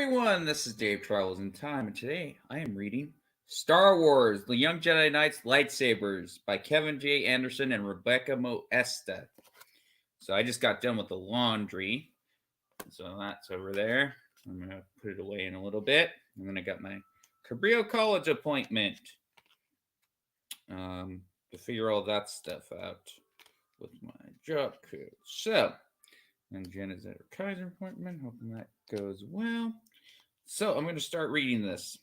everyone, this is Dave Travels in Time, and today I am reading Star Wars, The Young Jedi Knights Lightsabers by Kevin J. Anderson and Rebecca Moesta. So I just got done with the laundry, so that's over there. I'm going to put it away in a little bit, and then I got my Cabrillo College appointment to figure all that stuff out with my job code. So, and Jen is at her Kaiser appointment. Hoping that goes well. So I'm going to start reading this.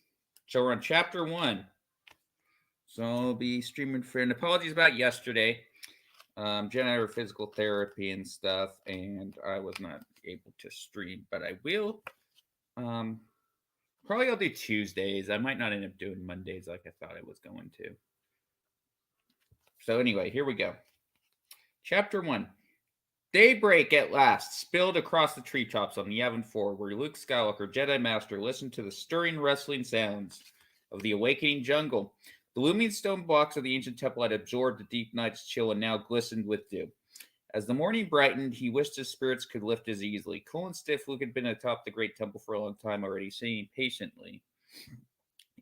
So we're on chapter 1. So I'll be streaming for, and apologies about yesterday. Jen and I had physical therapy and stuff, and I was not able to stream, but I will. Probably I'll do Tuesdays. I might not end up doing Mondays like I thought I was going to. So anyway, here we go. Chapter 1. Daybreak at last spilled across the treetops on the Yavin 4, where Luke Skywalker, Jedi Master, listened to the stirring, rustling sounds of the awakening jungle. The looming stone blocks of the ancient temple had absorbed the deep night's chill and now glistened with dew. As the morning brightened, he wished his spirits could lift as easily. Cool and stiff, Luke had been atop the great temple for a long time already, sitting patiently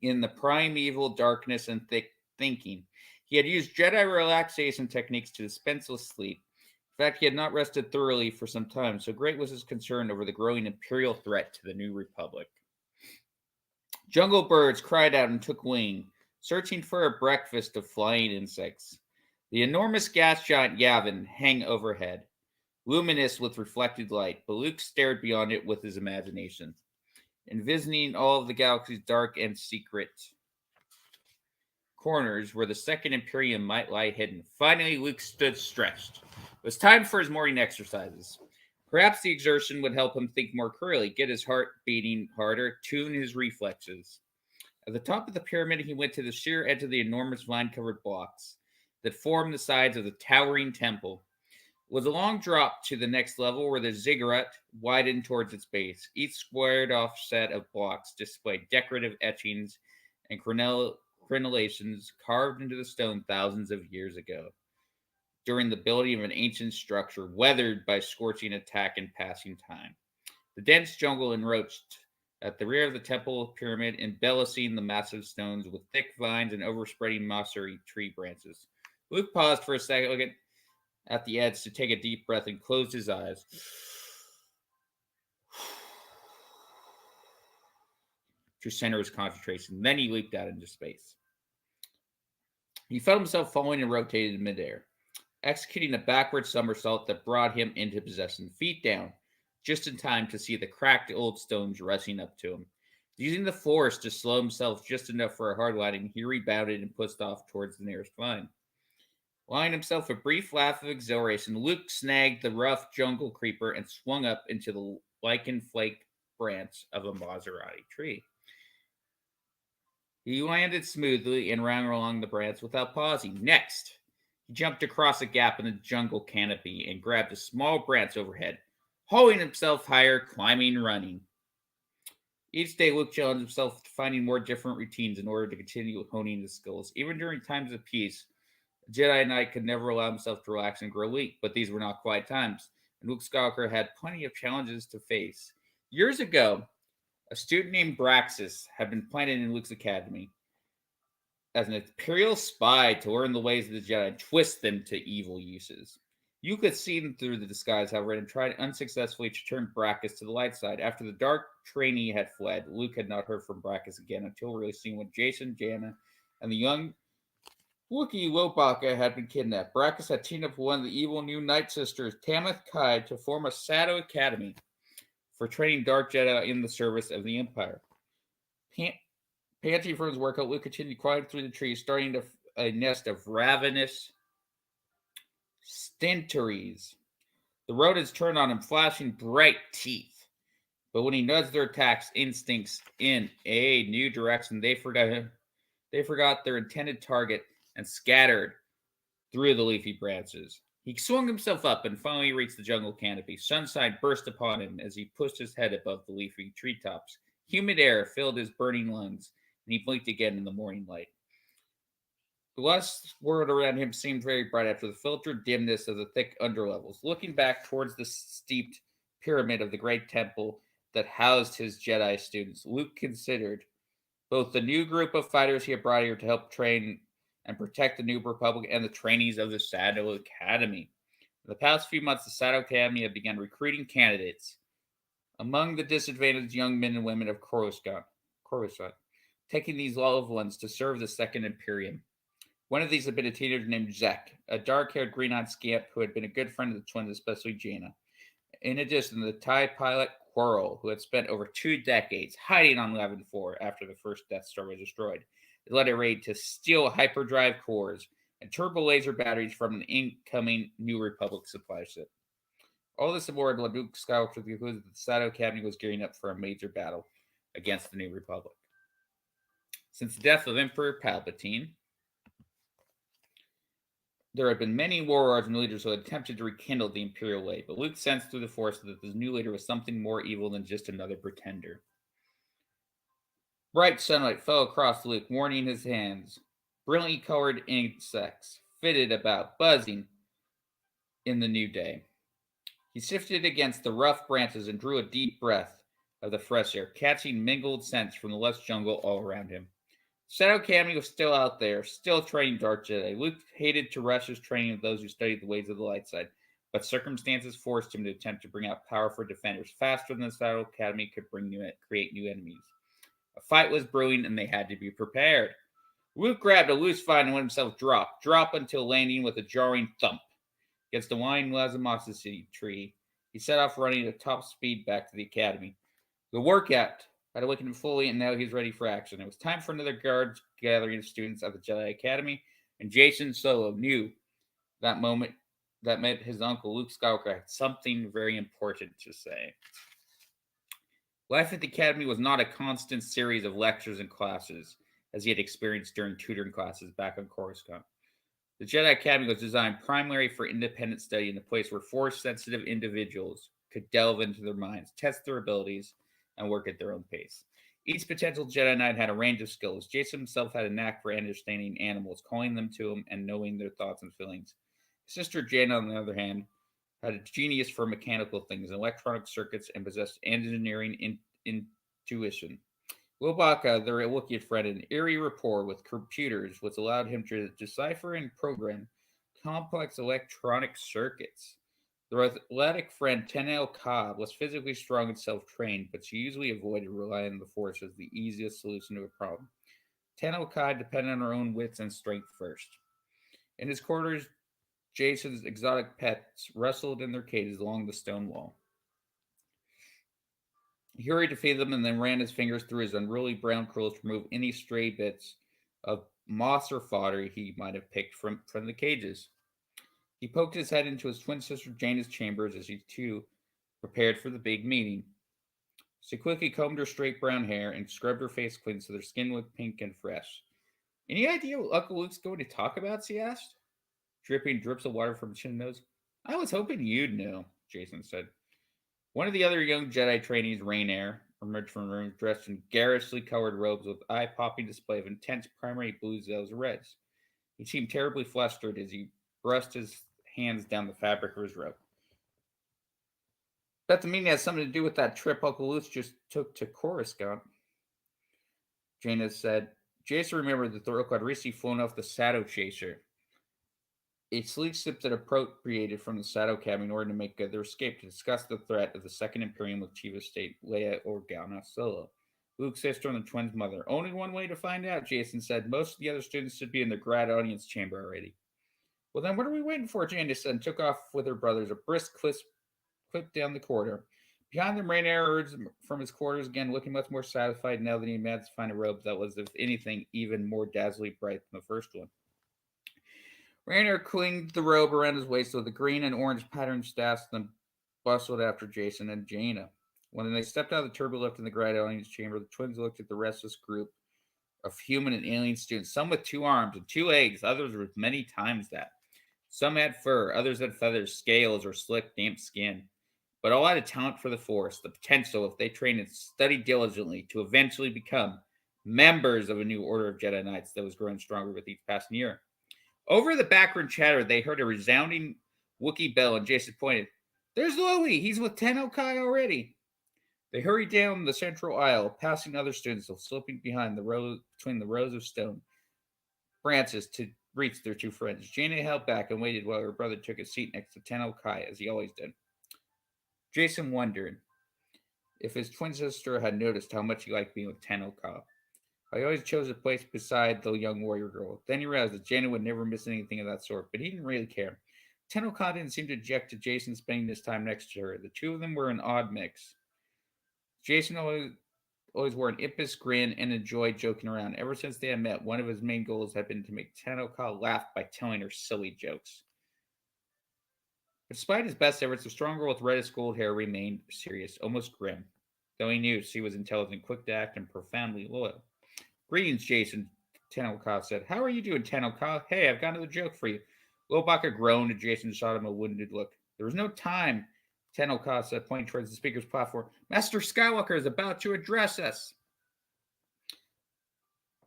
in the primeval darkness and thick thinking. He had used Jedi relaxation techniques to dispense with sleep. In fact, he had not rested thoroughly for some time, so great was his concern over the growing imperial threat to the new republic. Jungle birds cried out and took wing, searching for a breakfast of flying insects. The enormous gas giant Yavin hung overhead, luminous with reflected light, but Luke stared beyond it with his imagination, envisioning all of the galaxy's dark and secret corners where the Second Imperium might lie hidden. Finally, Luke stood stretched. It was time for his morning exercises. Perhaps the exertion would help him think more clearly, get his heart beating harder, tune his reflexes. At the top of the pyramid, he went to the sheer edge of the enormous vine-covered blocks that formed the sides of the towering temple. It was a long drop to the next level where the ziggurat widened towards its base. Each squared-off set of blocks displayed decorative etchings and crenellations carved into the stone thousands of years ago, during the building of an ancient structure weathered by scorching attack and passing time. The dense jungle encroached at the rear of the temple pyramid, embellishing the massive stones with thick vines and overspreading mossy tree branches. Luke paused for a second, looking at the edge to take a deep breath and closed his eyes. To center his concentration. Then he leaped out into space. He felt himself falling and rotated in midair, executing a backward somersault that brought him into possession, feet down, just in time to see the cracked old stones rushing up to him. Using the force to slow himself just enough for a hard landing, he rebounded and pushed off towards the nearest vine. Allowing himself a brief laugh of exhilaration, Luke snagged the rough jungle creeper and swung up into the lichen-flaked branch of a Maserati tree. He landed smoothly and ran along the branch without pausing. Next, he jumped across a gap in the jungle canopy and grabbed a small branch overhead, hauling himself higher, climbing, running. Each day, Luke challenged himself to finding more different routines in order to continue honing his skills. Even during times of peace, a Jedi Knight could never allow himself to relax and grow weak, but these were not quiet times, and Luke Skywalker had plenty of challenges to face. Years ago, a student named Braxis had been planted in Luke's academy as an imperial spy to learn the ways of the Jedi and twist them to evil uses. You could see them through the disguise, however, and tried unsuccessfully to turn Braxis to the light side. After the dark trainee had fled, Luke had not heard from Braxis again until releasing when Jason, Jana, and the young Wookiee Lopaka had been kidnapped. Braxis had teamed up with one of the evil new Night Sisters, Tamith Kai, to form a Shadow Academy for training Dark Jedi in the service of the Empire. Panting from his workout, Luke continued climbing through the trees, starting a nest of ravenous Stentories. The rodents turned on him, flashing bright teeth. But when he nudged their attacks instincts in a new direction, they forgot their intended target and scattered through the leafy branches. He swung himself up and finally reached the jungle canopy. Sunshine burst upon him as he pushed his head above the leafy treetops. Humid air filled his burning lungs, and he blinked again in the morning light. The lush world around him seemed very bright after the filtered dimness of the thick underlevels. Looking back towards the steeped pyramid of the great temple, that housed his Jedi students. Luke considered both the new group of fighters he had brought here to help train and protect the New Republic and the trainees of the Shadow Academy. In the past few months, the Shadow Academy had begun recruiting candidates among the disadvantaged young men and women of Coruscant, taking these loved ones to serve the Second Imperium. One of these had been a teenager named Zek, a dark-haired, green-eyed scamp who had been a good friend of the twins, especially Jaina. In addition, the TIE pilot Quirrell, who had spent over 2 decades hiding on Yavin 4 after the first Death Star was destroyed, led a raid to steal hyperdrive cores and turbo laser batteries from an incoming New Republic supply ship. All this and more led Luke Skywalker to the conclusion that the Shadow Academy was gearing up for a major battle against the New Republic. Since the death of Emperor Palpatine, there had been many warlords and leaders who had attempted to rekindle the Imperial way, but Luke sensed through the Force that this new leader was something more evil than just another pretender. Bright sunlight fell across Luke, warming his hands. Brilliantly colored insects flitted about, buzzing in the new day. He shifted against the rough branches and drew a deep breath of the fresh air, catching mingled scents from the lush jungle all around him. Shadow Academy was still out there, still training Dark Jedi. Luke hated to rush his training of those who studied the ways of the light side, but circumstances forced him to attempt to bring out powerful defenders faster than the Shadow Academy could create new enemies. A fight was brewing, and they had to be prepared. Luke grabbed a loose vine and let himself drop until landing with a jarring thump against the wine lazamosity tree. He set off running at top speed back to the academy. The workout had awakened him fully, and now he was ready for action. It was time for another guards gathering of students at the Jedi Academy, and Jason Solo knew that moment that meant his uncle Luke Skywalker had something very important to say. Life at the Academy was not a constant series of lectures and classes, as he had experienced during tutoring classes back on Coruscant. The Jedi Academy was designed primarily for independent study in a place where Force-sensitive individuals could delve into their minds, test their abilities, and work at their own pace. Each potential Jedi Knight had a range of skills. Jason himself had a knack for understanding animals, calling them to him, and knowing their thoughts and feelings. His sister Jaina, on the other hand, had a genius for mechanical things, electronic circuits, and possessed engineering intuition. Wilbaka, their Wookiee friend, had an eerie rapport with computers, which allowed him to decipher and program complex electronic circuits. Their athletic friend Tenel Cobb was physically strong and self-trained, but she usually avoided relying on the Force as the easiest solution to a problem. Tenel Cobb depended on her own wits and strength first. In his quarters, Jason's exotic pets wrestled in their cages along the stone wall. He hurried to feed them and then ran his fingers through his unruly brown curls to remove any stray bits of moss or fodder he might have picked from the cages. He poked his head into his twin sister Jaina's chambers as he, too, prepared for the big meeting. She quickly combed her straight brown hair and scrubbed her face clean so their skin looked pink and fresh. Any idea what Uncle Luke's going to talk about? She asked, dripping drips of water from his chin nose. I was hoping you'd know, Jason said. One of the other young Jedi trainees, Rainier, emerged from the room dressed in garishly colored robes with eye-popping display of intense primary blues, yellows, and reds. He seemed terribly flustered as he brushed his hands down the fabric of his robe. Bet the meeting has something to do with that trip Uncle Luke just took to Coruscant, Jaina said. Jason remembered that the Rook had recently flown off the Shadow Chaser, a sleek ship that appropriated from the Shadow Academy in order to make their escape to discuss the threat of the Second Imperium with Chief of State Leia Organa Solo, Luke's sister and the twins' mother. Only one way to find out, Jason said. Most of the other students should be in the grad audience chamber already. Well, then what are we waiting for? Jaina said and took off with her brothers, a brisk clip down the corridor. Behind them, Rainier emerged from his quarters again, looking much more satisfied now that he managed to find a robe that was, if anything, even more dazzlingly bright than the first one. Rainier clinged the robe around his waist with a green and orange patterned staff, then bustled after Jason and Jaina. When they stepped out of the turbolift in the grad audience chamber, the twins looked at the restless group of human and alien students, some with 2 arms and 2 legs, others with many times that. Some had fur, others had feathers, scales, or slick, damp skin. But all had a talent for the Force, the potential, if they trained and studied diligently, to eventually become members of a new order of Jedi Knights that was growing stronger with each passing year. Over the background chatter, they heard a resounding Wookiee bell, and Jason pointed. There's Louie. He's with Tenno Kai already. They hurried down the central aisle, passing other students while slipping behind between the rows of stone branches to reach their two friends. Jaina held back and waited while her brother took a seat next to Tenno Kai, as he always did. Jason wondered if his twin sister had noticed how much he liked being with Tenno Kai. He always chose a place beside the young warrior girl. Then he realized that Jaina would never miss anything of that sort, but he didn't really care. Tenno Kai didn't seem to object to Jason spending his time next to her. The two of them were an odd mix. Jason always wore an impish grin and enjoyed joking around. Ever since they had met, one of his main goals had been to make Tanoka laugh by telling her silly jokes. But despite his best efforts, the strong girl with reddish gold hair remained serious, almost grim, though he knew she was intelligent, quick to act, and profoundly loyal. Greetings, Jason, Tanoka said. How are you doing, Tanoka? Hey, I've got another joke for you. Lobaka groaned, and Jason shot him a wounded look. There was no time, Tanoka said, pointing towards the speaker's platform. Master Skywalker is about to address us.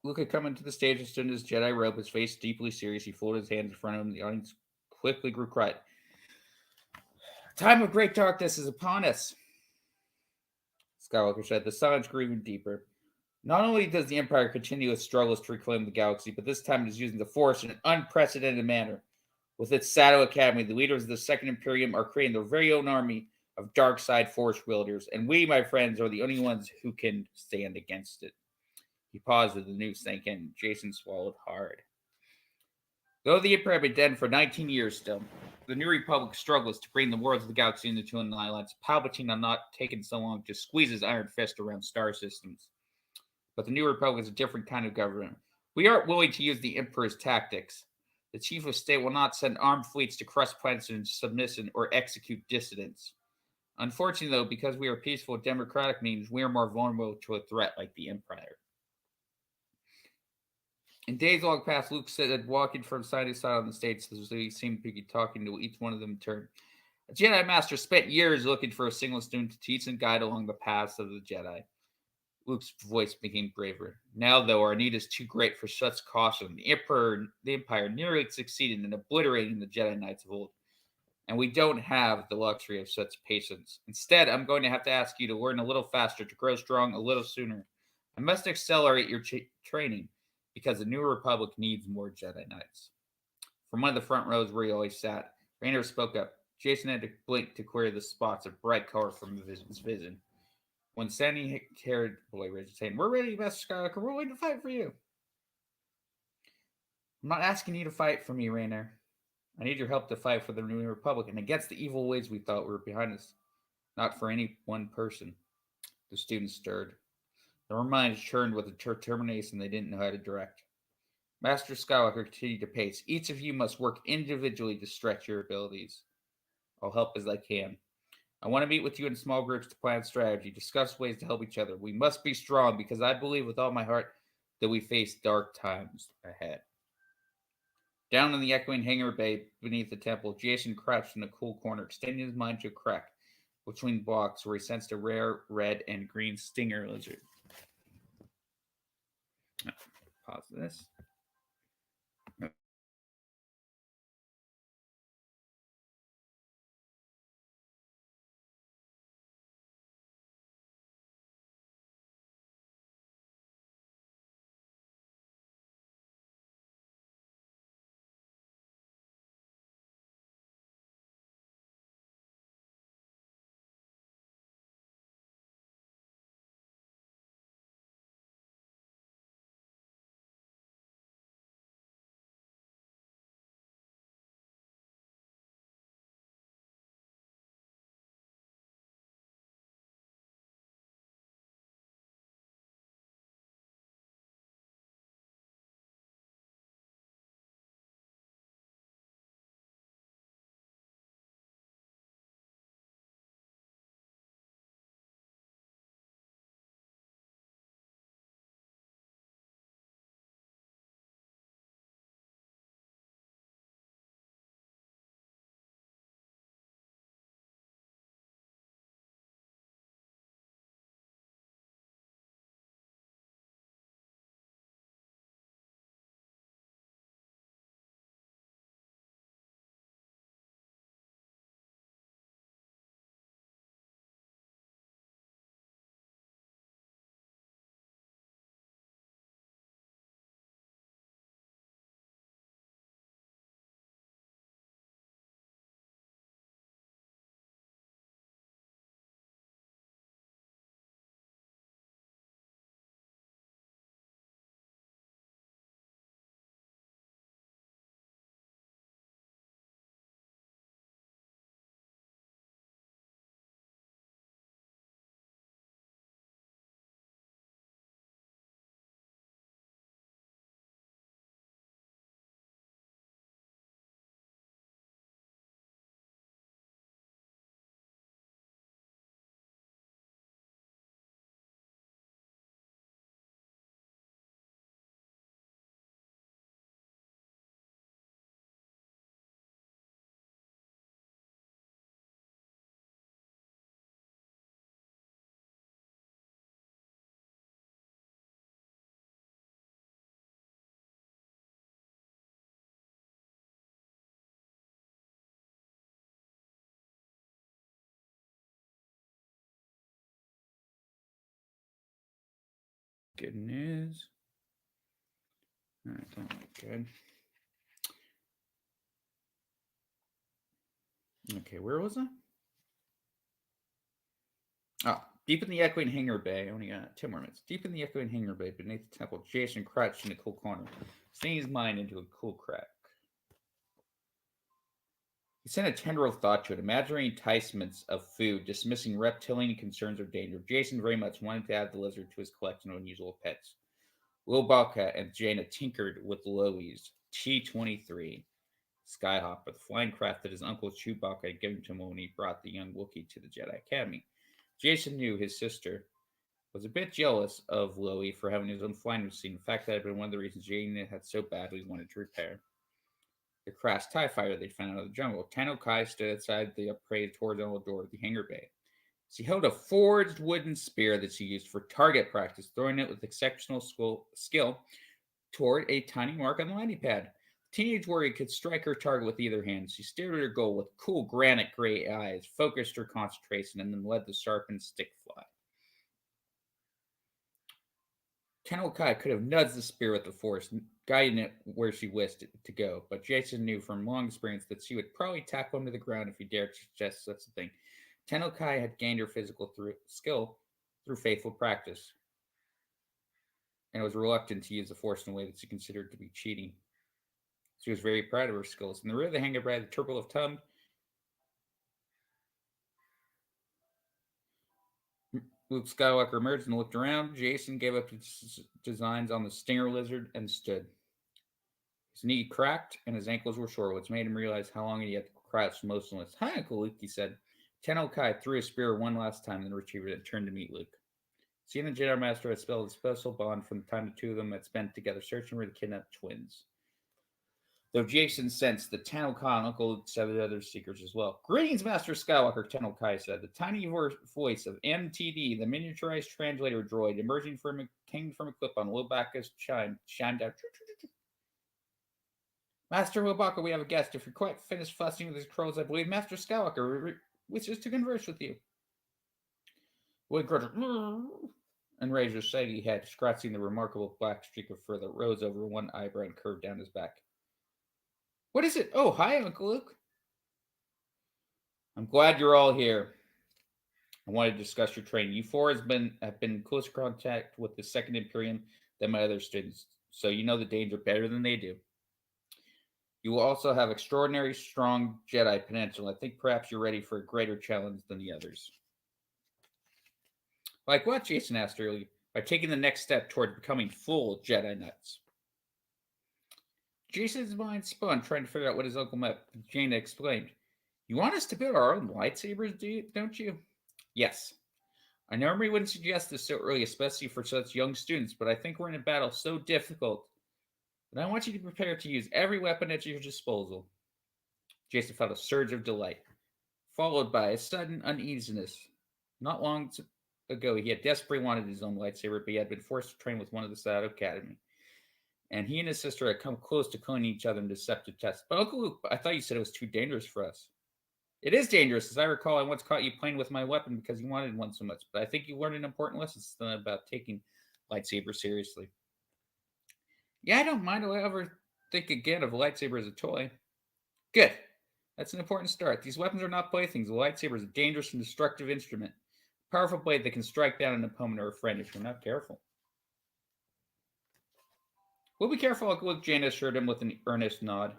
Luke had come into the stage and stood in his Jedi robe, his face deeply serious. He folded his hands in front of him. The audience quickly grew quiet. Time of great darkness is upon us, Skywalker said. The silence grew even deeper. Not only does the Empire continue its struggles to reclaim the galaxy, but this time it is using the Force in an unprecedented manner. With its Shadow Academy, the leaders of the Second Imperium are creating their very own army of dark side Force wielders, and we, my friends, are the only ones who can stand against it. He paused as the news sank in. Jason swallowed hard. Though the Empire had been dead for 19 years still, the New Republic struggles to bring the worlds of the galaxy into two alliance. Palpatine had not taken so long to squeeze his iron fist around star systems. But the New Republic is a different kind of government. We aren't willing to use the Emperor's tactics. The Chief of State will not send armed fleets to crush planets in submission or execute dissidents. Unfortunately, though, because we are peaceful democratic means, we are more vulnerable to a threat like the Empire. In days long past, Luke said, walking from side to side on the stage, so he seemed to be talking to each one of them in turn. A Jedi Master spent years looking for a single student to teach and guide along the paths of the Jedi. Luke's voice became braver. Now, though, our need is too great for such caution. The Empire nearly succeeded in obliterating the Jedi Knights of old, and we don't have the luxury of such patience. Instead, I'm going to have to ask you to learn a little faster, to grow strong a little sooner. I must accelerate your training, because the New Republic needs more Jedi Knights. From one of the front rows where he always sat, Raynor spoke up. Jason had to blink to clear the spots of bright color from his vision. When sandy-haired boy raised his hand, "We're ready, Master Skywalker. We're willing to fight for you." "I'm not asking you to fight for me, Raynor. I need your help to fight for the New Republic and against the evil ways we thought were behind us. Not for any one person." The students stirred. Their minds churned with a determination they didn't know how to direct. Master Skywalker continued to pace. "Each of you must work individually to stretch your abilities. I'll help as I can. I want to meet with you in small groups to plan strategy, discuss ways to help each other. We must be strong because I believe with all my heart that we face dark times ahead." Down in the echoing hangar bay beneath the temple, Jason crouched in a cool corner, extending his mind to a crack between blocks where he sensed a rare red and green stinger lizard. Pause this. Good news. All right, that went good. Okay, where was I? Oh, deep in the echoing hangar bay. I only got 10 more minutes. Deep in the echoing hangar bay beneath the temple, Jason crouched in a cool corner, stinging his mind into a cool crack. He sent a tendril thought to it, imagining enticements of food, dismissing reptilian concerns of danger. Jason very much wanted to add the lizard to his collection of unusual pets. Will Balka and Jaina tinkered with Loe's T-23 Skyhawk, the flying craft that his uncle Chewbacca had given to him when he brought the young Wookiee to the Jedi Academy. Jason knew his sister was a bit jealous of Loey for having his own flying machine. In fact, that had been one of the reasons Jaina had so badly wanted to repair the crashed TIE fighter they found out of the jungle. Tano Kai stood outside the upraised horizontal door of the hangar bay. She held a forged wooden spear that she used for target practice, throwing it with exceptional skill toward a tiny mark on the landing pad. The teenage warrior could strike her target with either hand. She stared at her goal with cool granite gray eyes, focused her concentration, and then let the sharpened stick fly. Tenno Kai could have nudged the spear with the force, guiding it where she wished it to go, but Jason knew from long experience that she would probably tackle him to the ground if he dared to suggest such a thing. Tenno Kai had gained her physical skill through faithful practice, and was reluctant to use the force in a way that she considered to be cheating. She was very proud of her skills. In the rear of the hangar bay, the turtle of Tum, Luke Skywalker emerged and looked around. Jason gave up his designs on the stinger lizard and stood. His knee cracked and his ankles were sore, which made him realize how long he had crouched motionless. "Hi, Uncle Luke," he said. Tenno Kai threw a spear one last time, then retrieved it and turned to meet Luke. She and the Jedi Master had spelled a special bond from the time the two of them had spent together searching for the kidnapped twins. Though Jason sensed that Tenno Kai and Uncle Luke said the other secrets as well. "Greetings, Master Skywalker," Tenno Kai said. The tiny voice of MTD, the miniaturized translator droid, came from a clip on Wilbaka's chime, chimed out. "Master Wilbaka, we have a guest. If you're quite finished fussing with his crows, I believe Master Skywalker wishes to converse with you." Wood grunted and raised his shaggy head, scratching the remarkable black streak of fur that rose over one eyebrow and curved down his back. "What is it? Oh, hi, Uncle Luke." "I'm glad you're all here. I wanted to discuss your training. You four have been in closer contact with the Second Imperium than my other students, so you know the danger better than they do. You will also have extraordinary strong Jedi potential. I think perhaps you're ready for a greater challenge than the others." "Like what?" Jason asked earlier. "By taking the next step toward becoming full Jedi Knights." Jason's mind spun, trying to figure out what his uncle meant. Jaina explained, "You want us to build our own lightsabers, don't you?" "Yes. I normally wouldn't suggest this so early, especially for such young students, but I think we're in a battle so difficult that I want you to prepare to use every weapon at your disposal." Jason felt a surge of delight, followed by a sudden uneasiness. Not long ago, he had desperately wanted his own lightsaber, but he had been forced to train with one of the Sato Academy. And he and his sister had come close to killing each other in deceptive tests. "But Uncle Luke, I thought you said it was too dangerous for us." "It is dangerous. As I recall, I once caught you playing with my weapon because you wanted one so much. But I think you learned an important lesson about taking lightsabers seriously." "Yeah, I don't mind. I'll ever think again of a lightsaber as a toy." "Good. That's an important start. These weapons are not playthings. A lightsaber is a dangerous and destructive instrument. A powerful blade that can strike down an opponent or a friend if you're not careful." "We'll be careful," Uncle Luke. Jaina assured him with an earnest nod.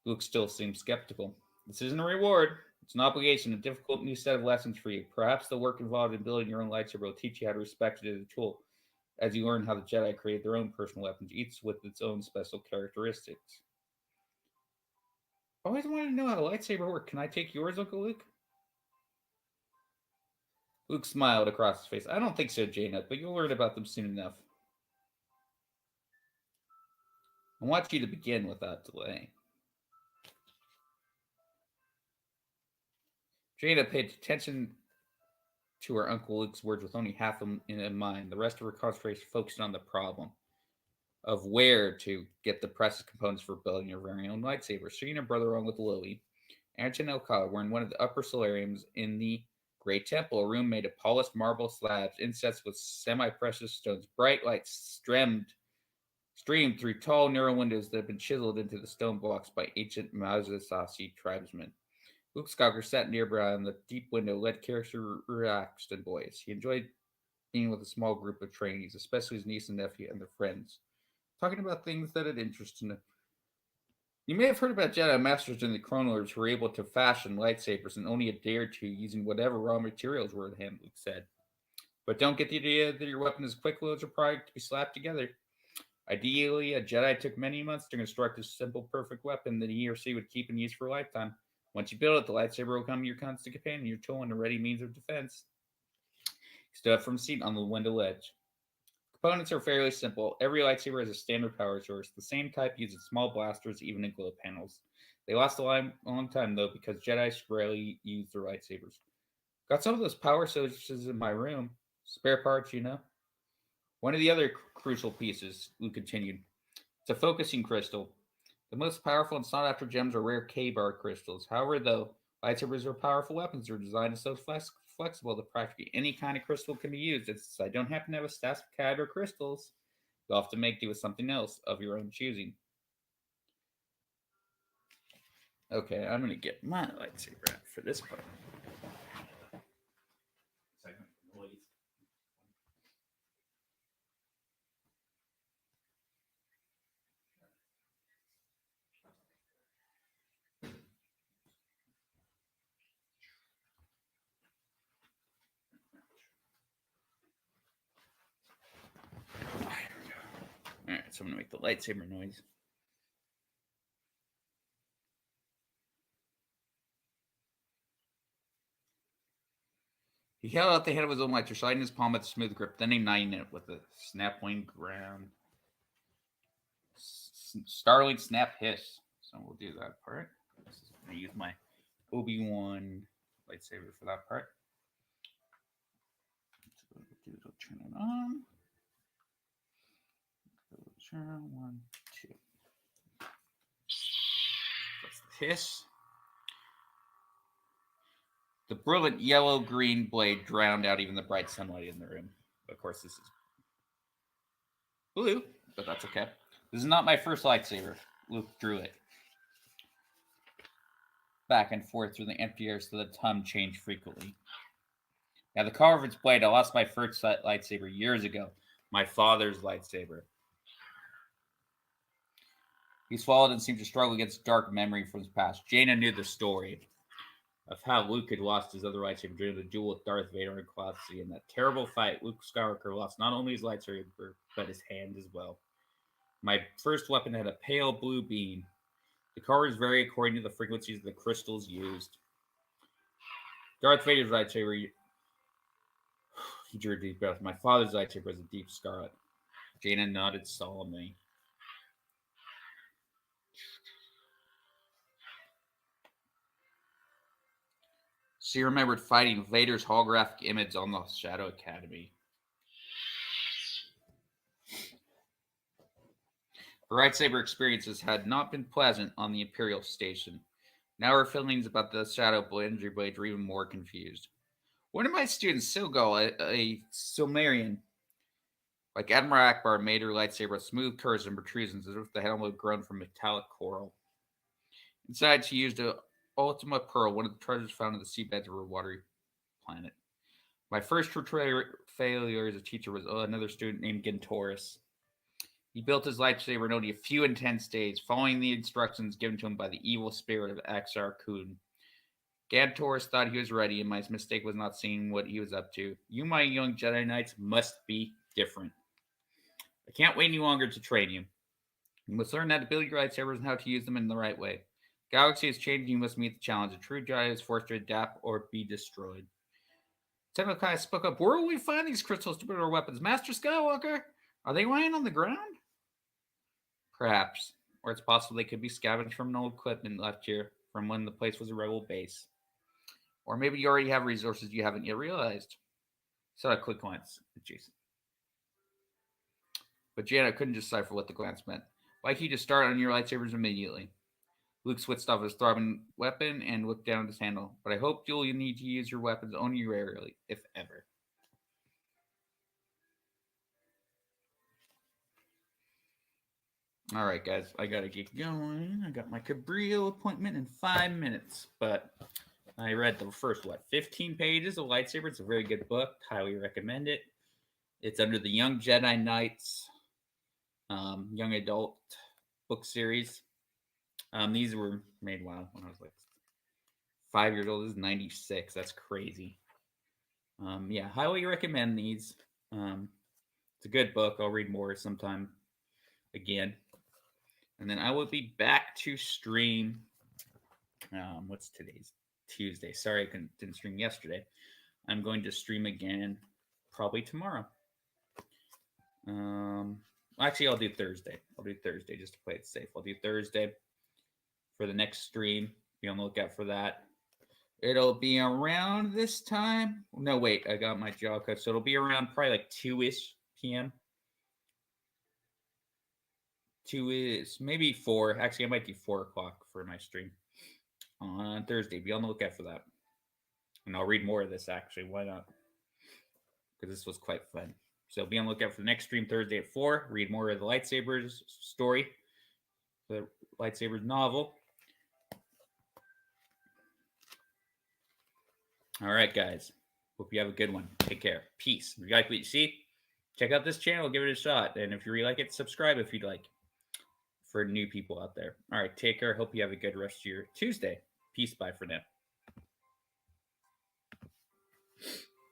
Luke still seemed skeptical. "This isn't a reward. It's an obligation, a difficult new set of lessons for you. Perhaps the work involved in building your own lightsaber will teach you how to respect it as a tool, as you learn how the Jedi create their own personal weapons, each with its own special characteristics." "I always wanted to know how a lightsaber works. Can I take yours, Uncle Luke?" Luke smiled across his face. "I don't think so, Jaina, but you'll learn about them soon enough. I want you to begin without delay." Jaina paid attention to her Uncle Luke's words with only half of them in mind. The rest of her concentration focused on the problem of where to get the precious components for building your very own lightsaber. She and her brother, along with Lily and Janelle Kyle, were in one of the upper solariums in the Great temple, a room made of polished marble slabs, incensed with semi-precious stones. Bright lights streamed through tall, narrow windows that had been chiseled into the stone blocks by ancient Mazasasi tribesmen. Luke Skywalker sat nearby on the deep window, let character relaxed and boys. He enjoyed being with a small group of trainees, especially his niece and nephew and their friends, talking about things that had interested him. You may have heard about Jedi Masters in the Clone Wars who were able to fashion lightsabers in only a day or two using whatever raw materials were at hand, Luke said. But don't get the idea that your weapon is quick loads or product to be slapped together. Ideally, a Jedi took many months to construct a simple, perfect weapon that he or she would keep and use for a lifetime. Once you build it, the lightsaber will become your constant companion, your tool, and a ready means of defense. He stood up from his seat on the window ledge. Components are fairly simple. Every lightsaber has a standard power source. The same type uses small blasters, even in glow panels. They last a long time, though, because Jedi rarely use their lightsabers. Got some of those power sources in my room. Spare parts, you know. One of the other crucial pieces, Luke continued. It's a focusing crystal. The most powerful and sought after gems are rare K-bar crystals. However, though, lightsabers are powerful weapons. They're designed so flexible that practically any kind of crystal can be used. It's I don't happen to have a stash of kyber crystals. You'll have to make do with something else of your own choosing. Okay, I'm gonna get my lightsaber out for this part. Alright, so I'm gonna make the lightsaber noise. He held out the head of his own lightsaber, sliding his palm with a smooth grip, then igniting it with a snap wing ground. Starling snap hiss. So we'll do that part. I'm gonna use my Obi-Wan lightsaber for that part. So we'll turn it on. Turn 1, 2. That's the hiss. The brilliant yellow-green blade drowned out even the bright sunlight in the room. Of course, this is blue, but that's okay. This is not my first lightsaber. Luke drew it back and forth through the empty air so the tongue changed frequently. Now, the color of its blade, I lost my first lightsaber years ago. My father's lightsaber. He swallowed and seemed to struggle against dark memory from his past. Jaina knew the story of how Luke had lost his other lightsaber during the duel with Darth Vader in Cloud City. In that terrible fight, Luke Skywalker lost not only his lightsaber, but his hand as well. My first weapon had a pale blue beam. The colors vary according to the frequencies of the crystals used. Darth Vader's lightsaber, he drew a deep breath. My father's lightsaber was a deep scarlet. Jaina nodded solemnly. She remembered fighting Vader's holographic image on the Shadow Academy. Her lightsaber experiences had not been pleasant on the Imperial station. Now her feelings about the Shadow Blade were even more confused. One of my students, Silgal, a Silmarian, like Admiral Akbar, made her lightsaber with smooth curves and protrusions as if the handle had grown from metallic coral. Inside, she used a Ultima Pearl, one of the treasures found in the seabeds of a watery planet. My first true failure as a teacher was another student named Gintoris. He built his lightsaber in only a few intense days, following the instructions given to him by the evil spirit of Axar Kun. Gintoris thought he was ready, and my mistake was not seeing what he was up to. You, my young Jedi Knights, must be different. I can't wait any longer to train you. You must learn how to build your lightsabers and how to use them in the right way. Galaxy is changing. You must meet the challenge. A true Jedi is forced to adapt or be destroyed. Tennokai spoke up. Where will we find these crystals to build our weapons? Master Skywalker? Are they lying on the ground? Perhaps. Or it's possible they could be scavenged from an old equipment left here from when the place was a rebel base. Or maybe you already have resources you haven't yet realized. So a quick glance at Jason. But Jaina couldn't decipher what the glance meant. Why can't you just start on your lightsabers immediately? Luke switched off his throbbing weapon and looked down at his handle. But I hope you'll need to use your weapons only rarely, if ever. All right, guys, I gotta get going. I got my Cabrillo appointment in 5 minutes, but I read the first 15 pages of Lightsabers. It's a very good book. Highly recommend it. It's under the Young Jedi Knights young adult book series. These were made when I was like 5 years old. This is 96. That's crazy. Yeah, highly recommend these. It's a good book. I'll read more sometime again. And then I will be back to stream. What's today's? Tuesday. Sorry I didn't stream yesterday. I'm going to stream again probably tomorrow. Actually, I'll do Thursday. I'll do Thursday just to play it safe. I'll do Thursday for the next stream. Be on the lookout for that. It'll be around this time. No, wait. I got my jaw cut. So it'll be around probably like 2-ish p.m. 2 is maybe 4. Actually, I might do 4 o'clock for my stream on Thursday. Be on the lookout for that. And I'll read more of this, actually. Why not? Because this was quite fun. So be on the lookout for the next stream Thursday at 4. Read more of the Lightsabers story, the Lightsabers novel. All right, guys. Hope you have a good one. Take care. Peace. If you like what you see, check out this channel. Give it a shot. And if you really like it, subscribe if you'd like. For new people out there. All right, take care. Hope you have a good rest of your Tuesday. Peace. Bye for now.